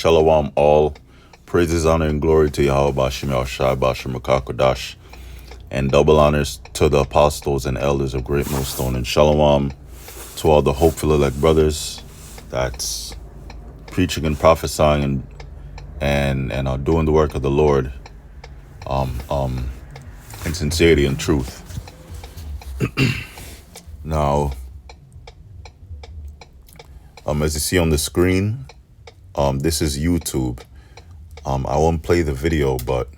Shalom all. Praises, honor, and glory to Yahweh Bashim Yahushai Bashim Makakodash. And double honors to the apostles and elders of Great Millstone. And Shalom to all the hopeful elect brothers that's preaching and prophesying and are doing the work of the Lord in sincerity and truth. Now, as you see on the screen, this is YouTube. I won't play the video, but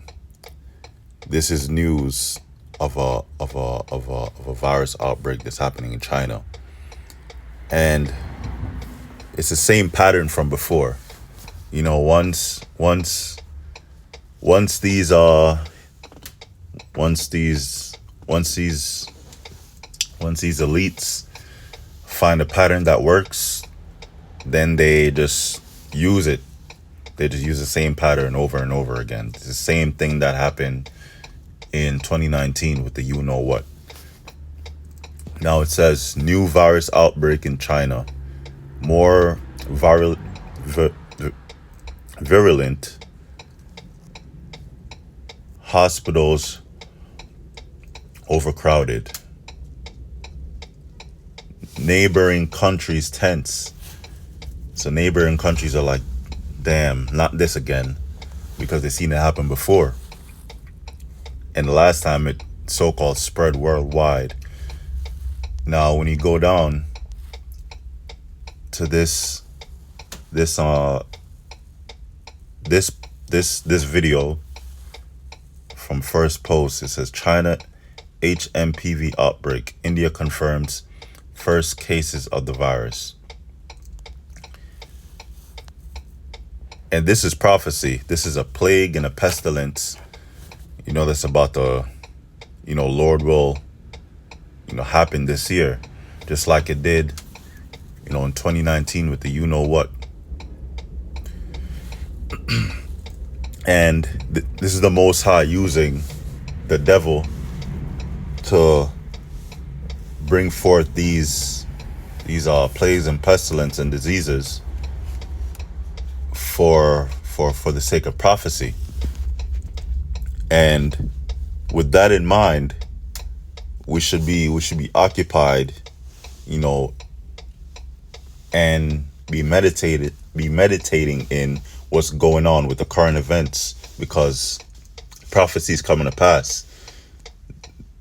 this is news of a virus outbreak that's happening in China, and it's the same pattern from before. You know, once these elites find a pattern that works, then they just use it. They just use the same pattern over and over again. It's the same thing that happened in 2019 with the you-know-what. Now it says, new virus outbreak in China. More virulent. Hospitals overcrowded. Neighboring countries tense. So neighboring countries are like, damn, not this again, because they've seen it happen before. And the last time it so-called spread worldwide. Now, when you go down to this video from First Post, it says China HMPV outbreak. India confirms first cases of the virus. And this is prophecy. This is a plague and a pestilence, that's about to, Lord will, happen this year, just like it did, in 2019 with the you-know-what. And this is the Most High using the devil to bring forth these plagues and pestilence and diseases for the sake of prophecy. And with that in mind, we should be occupied, and be meditating in what's going on with the current events, because prophecy is coming to pass.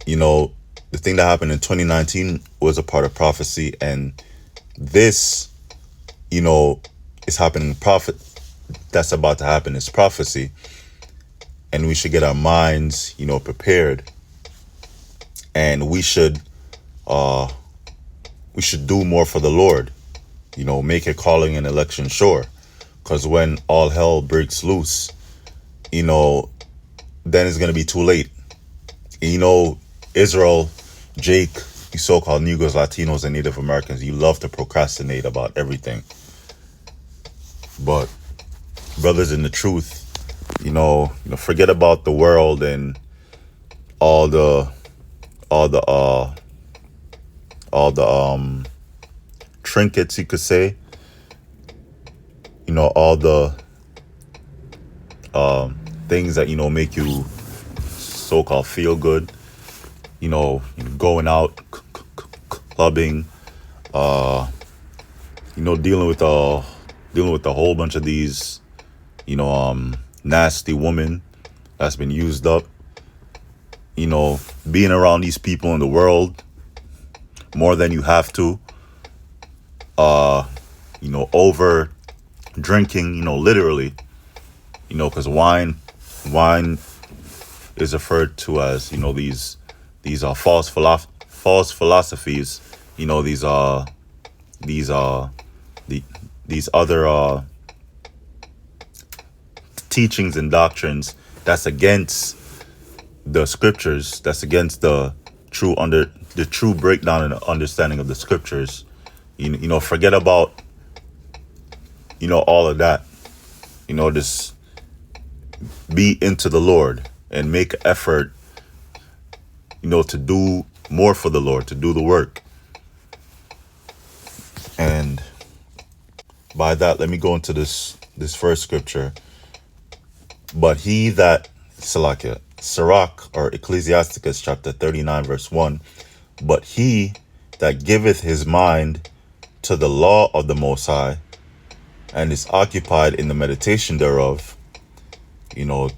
The thing that happened in 2019 was a part of prophecy, and this, is happening. That's about to happen is prophecy, and we should get our minds, prepared, and we should do more for the Lord, make a calling and election sure, because when all hell breaks loose, then it's gonna be too late. Israel, Jake, you so-called Negroes, Latinos, and Native Americans, you love to procrastinate about everything, but brothers in the truth, forget about the world and all the trinkets, you could say, all the things that make you so-called feel good, going out, clubbing, dealing with a whole bunch of these nasty woman that's been used up, being around these people in the world more than you have to, over drinking, literally, because wine is referred to as, these are false philosophies, these other teachings and doctrines that's against the scriptures, that's against the true breakdown and understanding of the scriptures. Forget about all of that. Just be into the Lord and make effort to do more for the Lord, to do the work. And by that, let me go into this this first scripture. But he that, Salakia, Sirach, or Ecclesiasticus chapter 39, verse 1. But he that giveth his mind to the law of the Most High, and is occupied in the meditation thereof, going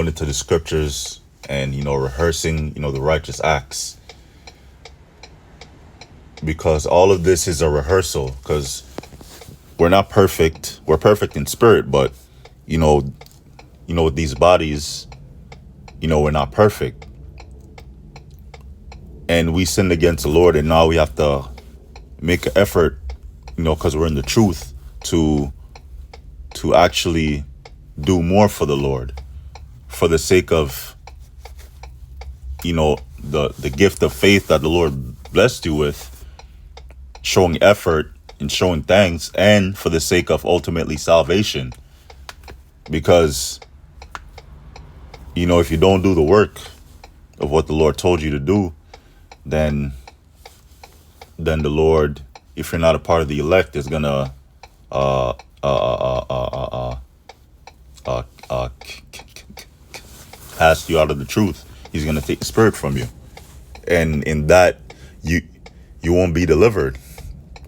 into the scriptures and, rehearsing, the righteous acts. Because all of this is a rehearsal, because we're not perfect. We're perfect in spirit, but, with these bodies, we're not perfect. And we sinned against the Lord, and now we have to make an effort, because we're in the truth, to actually do more for the Lord, for the sake of, the gift of faith that the Lord blessed you with, showing effort and showing thanks, and for the sake of ultimately salvation. Because, if you don't do the work of what the Lord told you to do, then the Lord, if you're not a part of the elect, is gonna cast you out of the truth. He's gonna take the spirit from you, and in that you won't be delivered,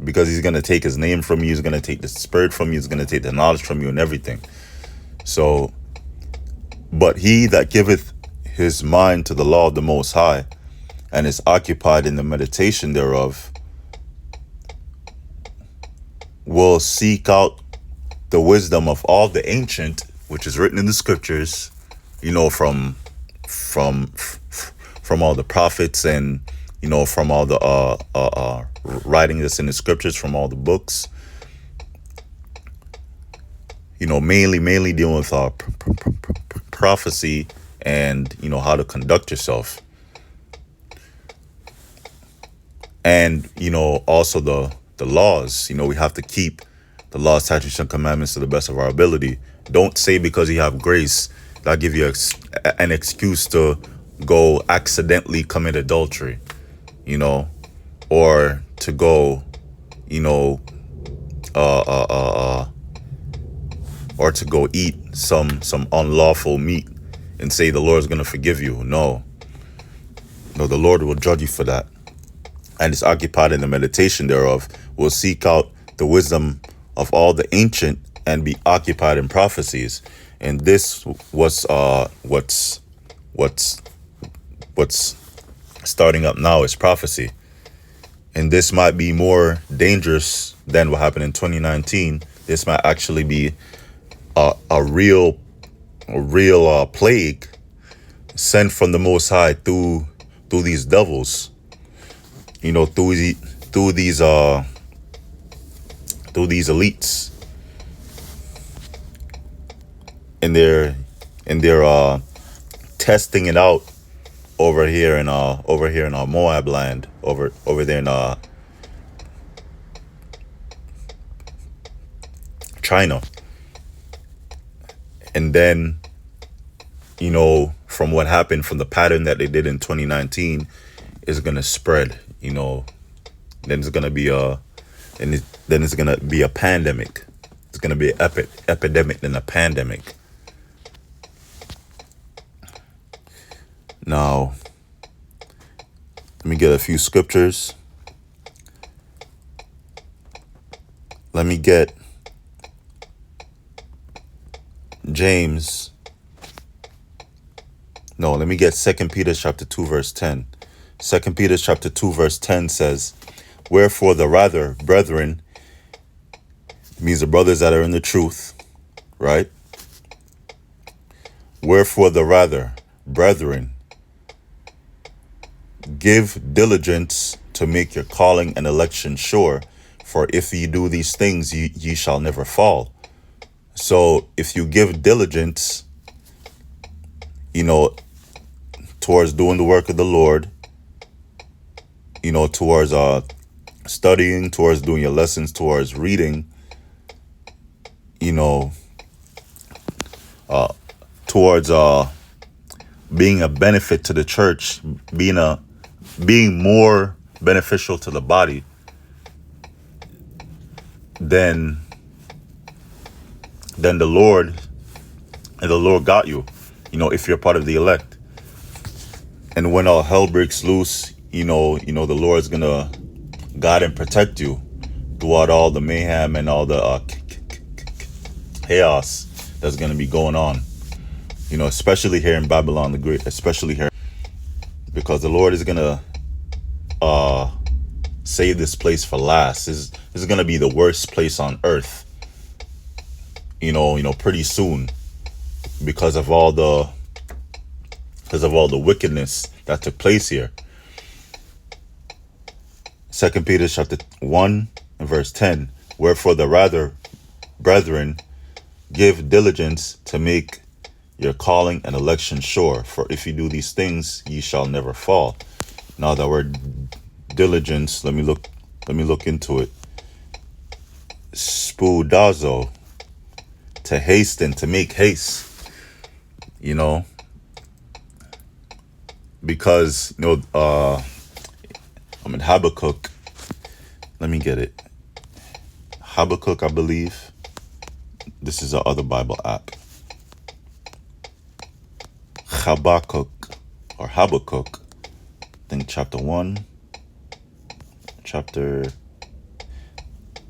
because he's gonna take his name from you. He's gonna take the spirit from you. He's gonna take the knowledge from you and everything. So, but he that giveth his mind to the law of the Most High, and is occupied in the meditation thereof, will seek out the wisdom of all the ancient, which is written in the scriptures, from all the prophets, and from all the writing that's in the scriptures, from all the books, mainly dealing with prophecy, and how to conduct yourself, and also the laws. We have to keep the laws, statutes, and commandments to the best of our ability. Don't say because you have grace, that'll give you an excuse to go accidentally commit adultery, or to go, or to go eat some unlawful meat and say the Lord's gonna forgive you. No, the Lord will judge you for that. And is occupied in the meditation thereof, will seek out the wisdom of all the ancient, and be occupied in prophecies. And this was what's starting up now is prophecy. And this might be more dangerous than what happened in 2019. This might actually be a real plague sent from the Most High through these devils. Through these elites, and they're testing it out over here in our Moab land, over there in China. And then, from what happened, from the pattern that they did in 2019, is gonna spread. Then it's gonna be a pandemic. It's gonna be an epidemic, then a pandemic. Now, let me get a few scriptures. Let me get James. No, let me get 2 Peter chapter 2, verse 10. 2 Peter chapter 2, verse 10 says, wherefore the rather, brethren, means the brothers that are in the truth, right? Wherefore the rather, brethren, give diligence to make your calling and election sure, for if ye do these things, ye shall never fall. So if you give diligence, towards doing the work of the Lord, towards studying, towards doing your lessons, towards reading, towards being a benefit to the church, being more beneficial to the body, then then the Lord got you, if you're part of the elect. And when all hell breaks loose, the Lord's gonna guide and protect you throughout all the mayhem and all the chaos that's gonna be going on. Especially here in Babylon the Great, especially here, because the Lord is gonna save this place for last. This is gonna be the worst place on earth. Pretty soon, because of all the wickedness that took place here. 2 Peter chapter 1 and verse 10. Wherefore the rather, brethren, give diligence to make your calling and election sure. For if you do these things, ye shall never fall. Now that word diligence, let me look into it. Spoudazo, to hasten, to make haste. Because I'm in Habakkuk. Let me get it. Habakkuk, I believe. This is the other Bible app. Habakkuk, or Habakkuk. I think chapter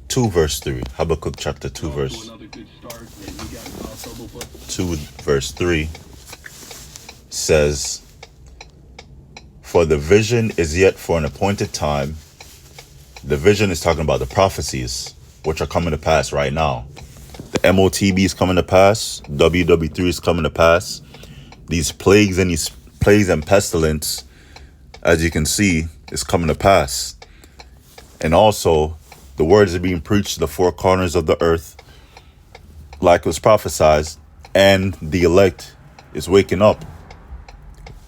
2 verse 3. Habakkuk chapter 2 verse 3 says, for the vision is yet for an appointed time. The vision is talking about the prophecies, which are coming to pass right now. The MOTB is coming to pass. WW3 is coming to pass. These plagues and pestilence, as you can see, is coming to pass. And also, the words are being preached to the four corners of the earth, like it was prophesied, and the elect is waking up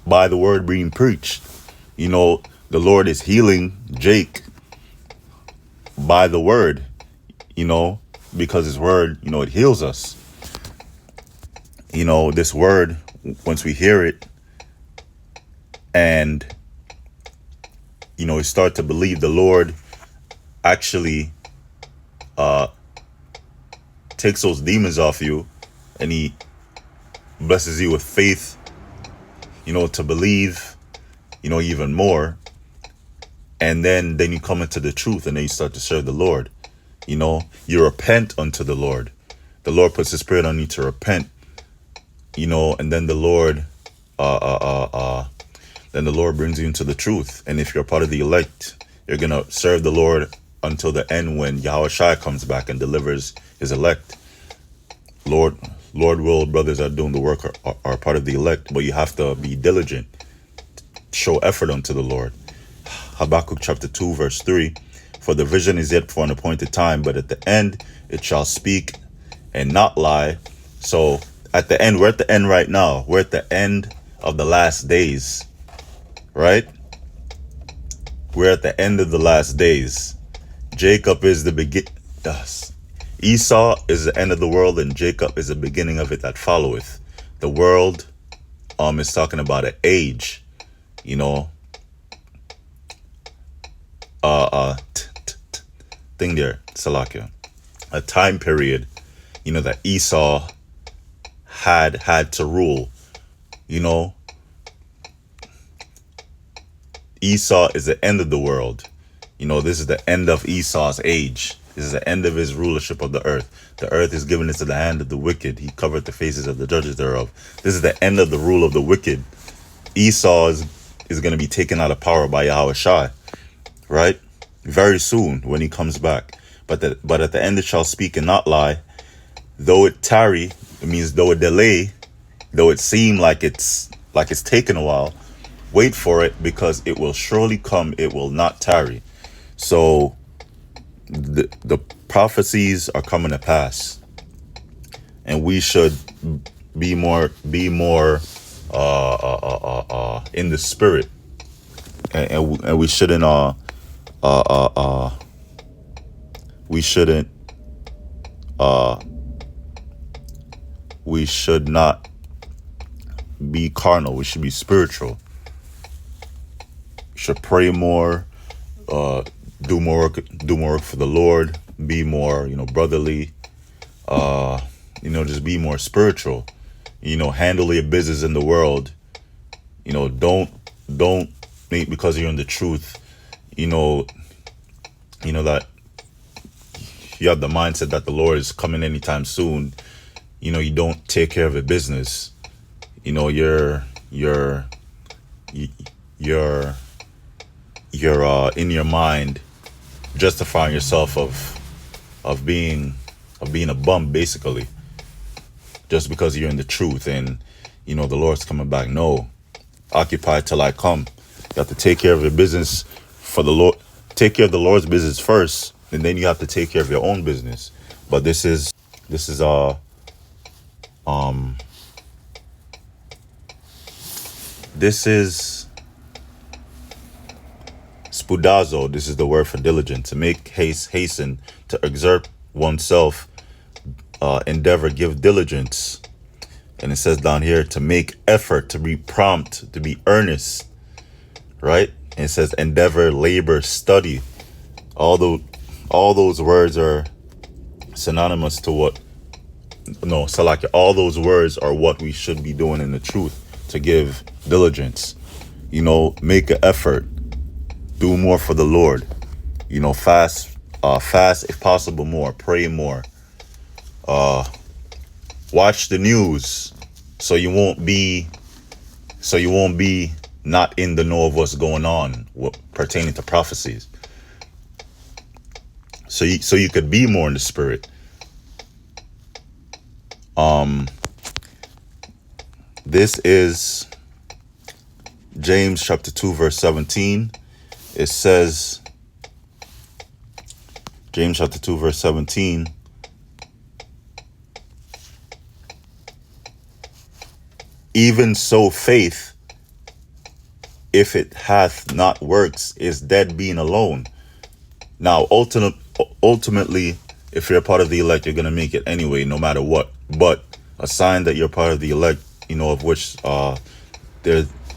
by the word being preached. The Lord is healing Jake by the word, because his word, it heals us. This word, once we hear it and, we start to believe, the Lord actually takes those demons off you, and he blesses you with faith, to believe, even more. And then you come into the truth, and then you start to serve the Lord. You repent unto the Lord. The Lord puts his spirit on you to repent, and then the Lord brings you into the truth. And if you're part of the elect, you're going to serve the Lord until the end, when Yahushua comes back and delivers his elect. Lord will, brothers that are doing the work are part of the elect, but you have to be diligent, show effort unto the Lord. Habakkuk chapter 2 verse 3. For the vision is yet for an appointed time, but at the end it shall speak and not lie. So at the end, we're at the end right now. We're at the end of the last days, right? We're at the end of the last days. Jacob is the Esau is the end of the world, and Jacob is the beginning of it that followeth. The world is talking about an age, thing there, Salakia. A time period, that Esau had to rule. Esau is the end of the world. This is the end of Esau's age. This is the end of his rulership of the earth. The earth is given into the hand of the wicked. He covered the faces of the judges thereof. This is the end of the rule of the wicked. Esau is going to be taken out of power by Yahushua, right? Very soon when he comes back. But at the end it shall speak and not lie. Though it tarry, it means though it delay, though it seem like it's taken a while, wait for it, because it will surely come. It will not tarry. So the prophecies are coming to pass, and we should be more in the spirit, and we shouldn't we should not be carnal. We should be spiritual. We should pray more, do more work for the Lord, be more, brotherly, just be more spiritual. Handle your business in the world. Don't think because you're in the truth, you know, that you have the mindset that the Lord is coming anytime soon. You don't take care of your business. You're in your mind justifying yourself of being a bum, basically, just because you're in the truth and the Lord's coming back. No, occupy till I come. You have to take care of your business for the Lord. Take care of the Lord's business first, and then you have to take care of your own business. But this is spudazo. This is the word for diligent. To make haste, hasten, to exert oneself, endeavor, give diligence. And it says down here to make effort, to be prompt, to be earnest, right? And it says endeavor, labor, study. All those words are synonymous to what? No, Salaki. All those words are what we should be doing in the truth. To give diligence, make an effort, do more for the Lord. Fast if possible more, pray more. Watch the news so you won't be not in the know of what's going on pertaining to prophecies. So you could be more in the spirit. This is James chapter 2 verse 17. It says, James chapter 2 verse 17, even so faith, if it hath not works, is dead being alone. Now, ultimately, if you're a part of the elect, you're going to make it anyway, no matter what. But a sign that you're part of the elect, of which there are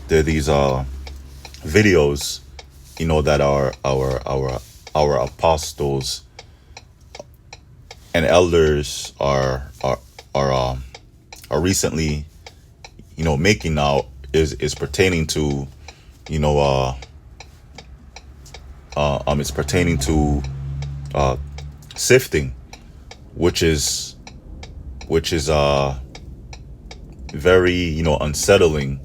these videos, that our apostles and elders are recently, making now is pertaining to, it's pertaining to sifting, which is very unsettling,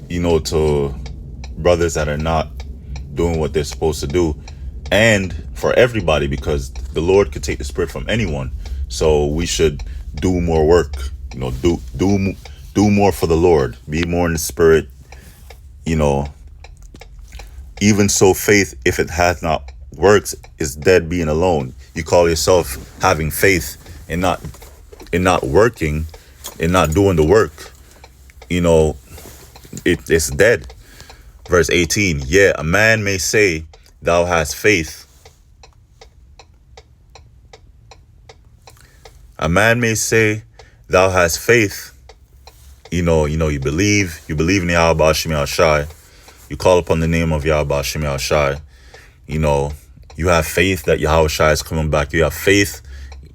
to brothers that are not doing what they're supposed to do, and for everybody, because the Lord could take the spirit from anyone. So we should do more work, do more for the Lord, be more in the spirit. Even so faith, if it hath not works, is dead being alone. You call yourself having faith and not working and not doing the work, it's dead. Verse 18, yeah, a man may say thou hast faith. A man may say thou hast faith. You believe in Yahweh Shem Shai. You call upon the name of Yahweh Shem Shai. You have faith that Yahweh Shai is coming back. You have faith,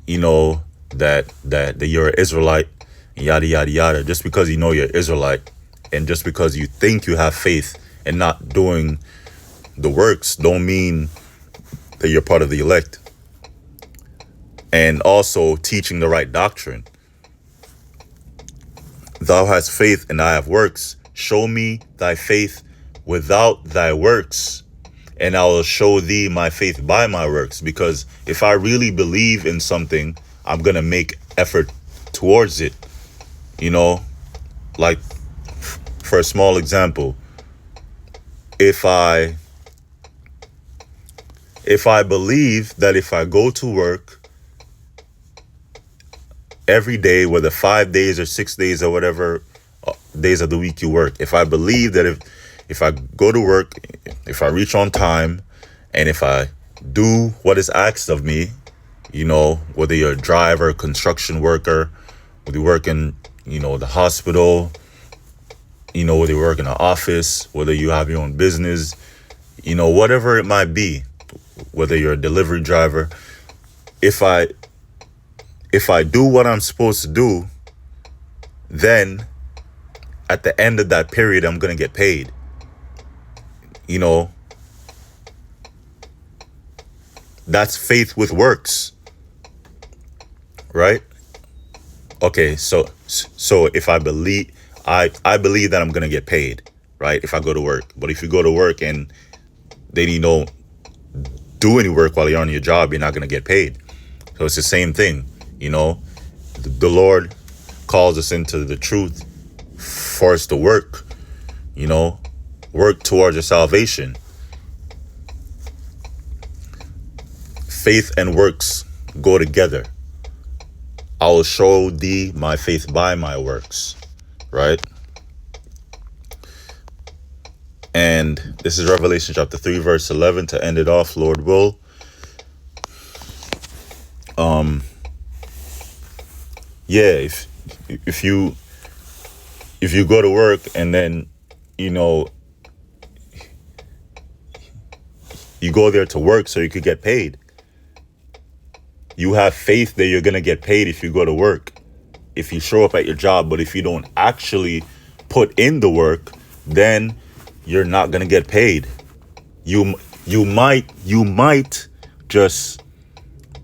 that you're an Israelite, yada, yada, yada. Just because you're Israelite, and just because you think you have faith and not doing the works, don't mean that you're part of the elect. And also teaching the right doctrine. Thou hast faith and I have works. Show me thy faith without thy works, and I will show thee my faith by my works. Because if I really believe in something, I'm going to make effort towards it. Like for a small example, if I believe that if I go to work every day, whether 5 days or 6 days or whatever days of the week you work, if I believe that if I go to work, if I reach on time, and if I do what is asked of me, whether you're a driver, construction worker, whether you work in, the hospital, whether you work in an office, whether you have your own business, whatever it might be, whether you're a delivery driver, if I if I do what I'm supposed to do, then at the end of that period, I'm going to get paid. You know, that's faith with works, right? Okay, so if I believe, I believe that I'm going to get paid, right? If I go to work. But if you go to work and then you don't do any work while you're on your job, you're not going to get paid. So it's the same thing, you know. The Lord calls us into the truth for us to work, you know, work towards your salvation. Faith and works go together. I will show thee my faith by my works, right? And this is Revelation chapter 3, verse 11 to end it off, Lord will. Yeah, if you go to work and then, you know, you go there to work so you could get paid. You have faith that you're going to get paid if you go to work, if you show up at your job. But if you don't actually put in the work, then you're not going to get paid. You might just,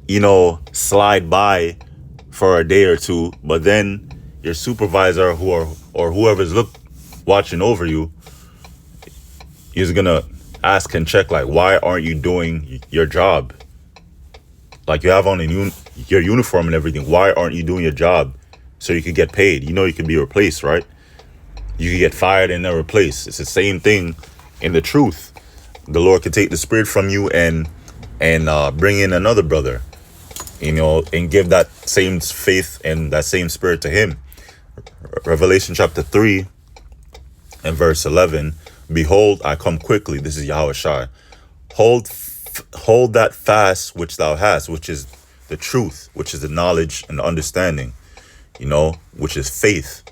you know, slide by for a day or two, but then your supervisor or whoever's watching over you is going to ask and check, like, why aren't you doing your job? Like, you have on your uniform and everything. Why aren't you doing your job so you could get paid? You know, you can be replaced, right? You can get fired and then replaced. It's the same thing in the truth. The Lord can take the spirit from you and bring in another brother, you know, and give that same faith and that same spirit to him. Revelation chapter 3 and verse 11. Behold, I come quickly. This is Yahushua. Hold that fast which thou hast, which is the truth, which is the knowledge and the understanding, you know, which is faith.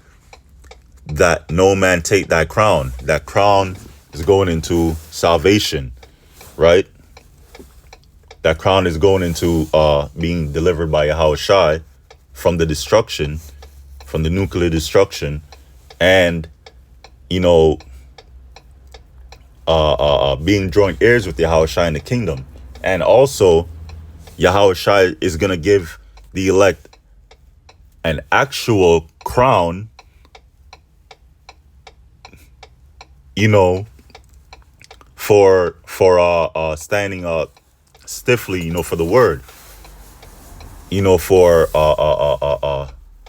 That no man take thy crown. That crown is going into salvation, right? That crown is going into being delivered by Yahushua from the destruction, from the nuclear destruction, and, you know, being joint heirs with Yahushua in the kingdom. And also, Yahushua is going to give the elect an actual crown, you know, for standing up stiffly, you know, for the word, you know, for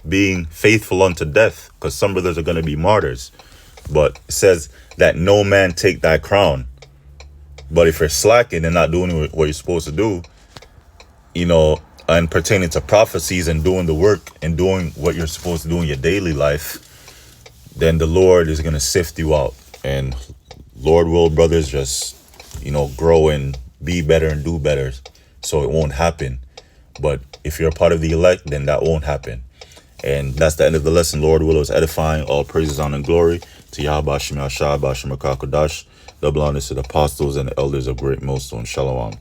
being faithful unto death, because some brothers are going to be martyrs. But it says that no man take thy crown. But if you're slacking and not doing what you're supposed to do, you know, and pertaining to prophecies and doing the work and doing what you're supposed to do in your daily life, then the Lord is going to sift you out. And Lord will, brothers, just, you know, grow and be better and do better, so it won't happen. But if you're a part of the elect, then that won't happen. And that's the end of the lesson. Lord will is edifying. All praises, honor, and glory to Yahweh Shem Yahshua, Bashem Akakodash. Double honors to the apostles and the elders of Great Millstone. Shalom.